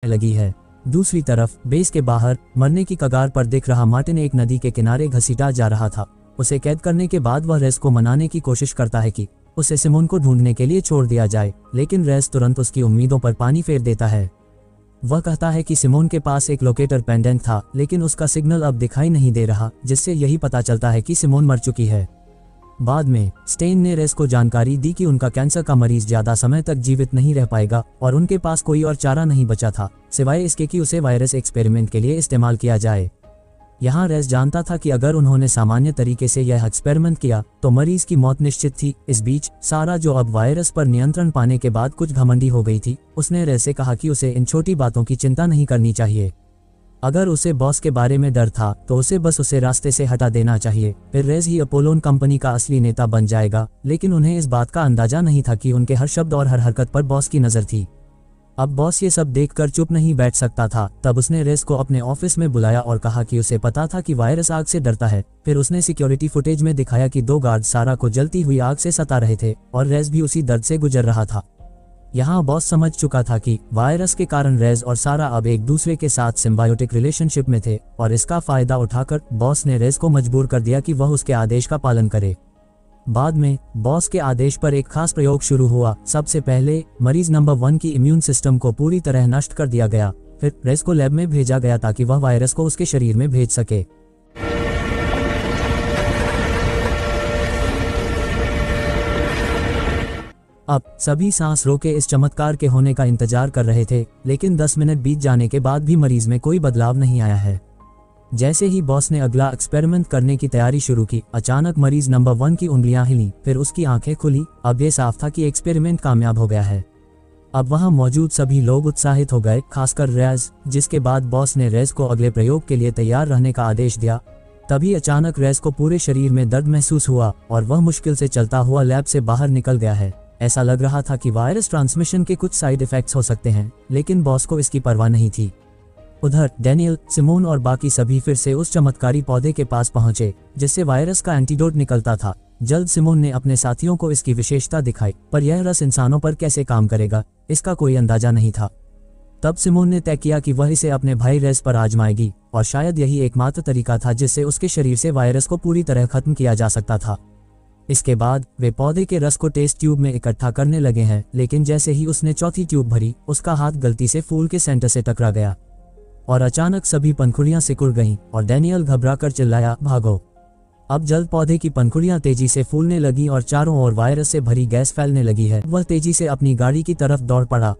लगी है। दूसरी तरफ बेस के बाहर मरने की कगार पर दिख रहा मार्टिन एक नदी के किनारे घसीटा जा रहा था। उसे कैद करने के बाद वह रेस को मनाने की कोशिश करता है कि उसे सिमोन को ढूंढने के लिए छोड़ दिया जाए, लेकिन रेस तुरंत उसकी उम्मीदों पर पानी फेर देता है। वह कहता है कि सिमोन के पास एक लोकेटर पेंडेंट था, लेकिन उसका सिग्नल अब दिखाई नहीं दे रहा, जिससे यही पता चलता है कि सिमोन मर चुकी है। बाद में स्टेन ने रेस को जानकारी दी कि उनका कैंसर का मरीज ज्यादा समय तक जीवित नहीं रह पाएगा और उनके पास कोई और चारा नहीं बचा था सिवाय इसके कि उसे वायरस एक्सपेरिमेंट के लिए इस्तेमाल किया जाए। यहाँ रेस जानता था कि अगर उन्होंने सामान्य तरीके से यह एक्सपेरिमेंट किया तो मरीज की मौत निश्चित थी। इस बीच सारा, जो अब वायरस पर नियंत्रण पाने के बाद कुछ घमंडी हो गई थी, उसने रेस से कहा कि उसे इन छोटी बातों की चिंता नहीं करनी चाहिए। अगर उसे बॉस के बारे में डर था तो उसे बस उसे रास्ते से हटा देना चाहिए, फिर रेस ही अपोलोन कंपनी का असली नेता बन जाएगा। लेकिन उन्हें इस बात का अंदाजा नहीं था कि उनके हर शब्द और हर हरकत पर बॉस की नजर थी। अब बॉस ये सब देखकर चुप नहीं बैठ सकता था। तब उसने रेस को अपने ऑफिस में बुलाया और कहा कि उसे पता था कि वायरस आग से डरता है। फिर उसने सिक्योरिटी फुटेज में दिखाया कि 2 गार्ड सारा को जलती हुई आग से सता रहे थे और रेस भी उसी दर्द से गुजर रहा था। यहाँ बॉस समझ चुका था कि वायरस के कारण रेस और सारा अब एक दूसरे के साथ सिम्बायोटिक रिलेशनशिप में थे और इसका फायदा उठाकर बॉस ने रेस को मजबूर कर दिया कि वह उसके आदेश का पालन करे। बाद में बॉस के आदेश पर एक खास प्रयोग शुरू हुआ। सबसे पहले मरीज नंबर 1 की इम्यून सिस्टम को पूरी तरह नष्ट कर दिया गया। फिर रेस को लैब में भेजा गया ताकि वह वायरस को उसके शरीर में भेज सके। अब सभी सांस रोके इस चमत्कार के होने का इंतजार कर रहे थे, लेकिन 10 मिनट बीत जाने के बाद भी मरीज में कोई बदलाव नहीं आया है। जैसे ही बॉस ने अगला एक्सपेरिमेंट करने की तैयारी शुरू की, अचानक मरीज नंबर 1 की उंगलियां हिलीं, फिर उसकी आंखें खुली। अब ये साफ था कि एक्सपेरिमेंट कामयाब हो गया है। अब वहां मौजूद सभी लोग उत्साहित हो गए, खासकर रेस, जिसके बाद बॉस ने रेस को अगले प्रयोग के लिए तैयार रहने का आदेश दिया। तभी अचानक रेस को पूरे शरीर में दर्द महसूस हुआ और वह मुश्किल से चलता हुआ लैब से बाहर निकल गया है। ऐसा लग रहा था कि वायरस ट्रांसमिशन के कुछ साइड इफेक्ट्स हो सकते हैं, लेकिन बॉस को इसकी परवाह नहीं थी। उधर डैनियल, सिमोन और बाकी सभी फिर से उस चमत्कारी पौधे के पास पहुंचे जिससे वायरस का एंटीडोट निकलता था। जल्द सिमोन ने अपने साथियों को इसकी विशेषता दिखाई, पर यह रस इंसानों पर कैसे काम करेगा इसका कोई अंदाजा नहीं था। तब सिमोन ने तय किया कि वह इसे अपने भाई रेस पर आजमाएगी और शायद यही एकमात्र तरीका था जिससे उसके शरीर से वायरस को पूरी तरह खत्म किया जा सकता था। इसके बाद वे पौधे के रस को टेस्ट ट्यूब में इकट्ठा करने लगे हैं, लेकिन जैसे ही उसने चौथी ट्यूब भरी, उसका हाथ गलती से फूल के सेंटर से टकरा गया और अचानक सभी पंखुड़ियां सिकुड़ गईं और डैनियल घबराकर चिल्लाया, भागो। अब जल्द पौधे की पंखुड़ियां तेजी से फूलने लगी और चारों ओर वायरस से भरी गैस फैलने लगी है। वह तेजी से अपनी गाड़ी की तरफ दौड़ पड़ा।